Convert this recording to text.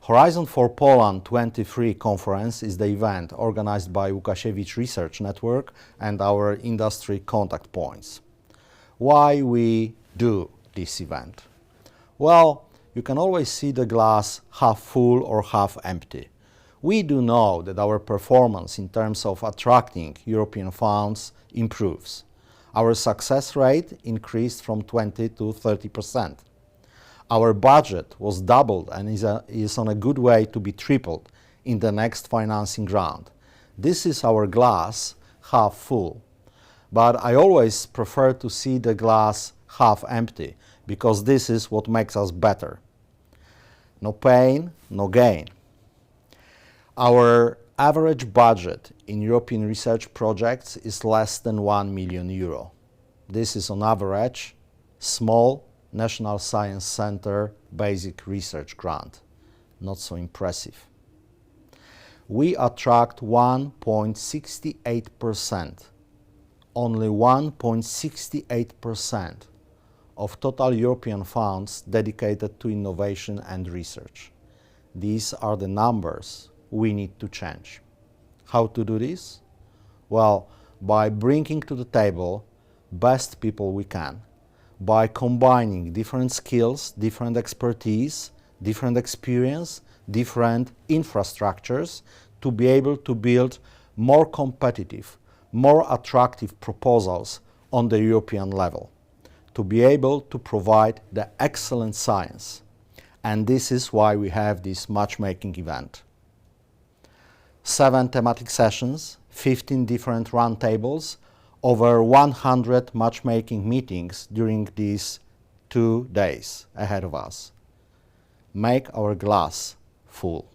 Horizon for Poland 23 conference is the event organized by Łukasiewicz Research Network and our industry contact points. Why we do this event? Well, you can always see the glass half full or half empty. We do know that our performance in terms of attracting European funds improves. Our success rate increased from 20 to 30%. Our budget was doubled and is on a good way to be tripled in the next financing round. This is our glass half full. But I always prefer to see the glass half empty, because this is what makes us better. No pain, no gain. Our average budget in European research projects is less than 1 million euro. This is on average small National Science Center basic research grant. Not so impressive. We attract 1.68%, only 1.68% of total European funds dedicated to innovation and research. These are the numbers we need to change. How to do this? Well, by bringing to the table best people we can, by combining different skills, different expertise, different experience, different infrastructures to be able to build more competitive, more attractive proposals on the European level, to be able to provide the excellent science. And this is why we have this matchmaking event. 7 thematic sessions, 15 different roundtables, over 100 matchmaking meetings during these 2 days ahead of us. Make our glass full.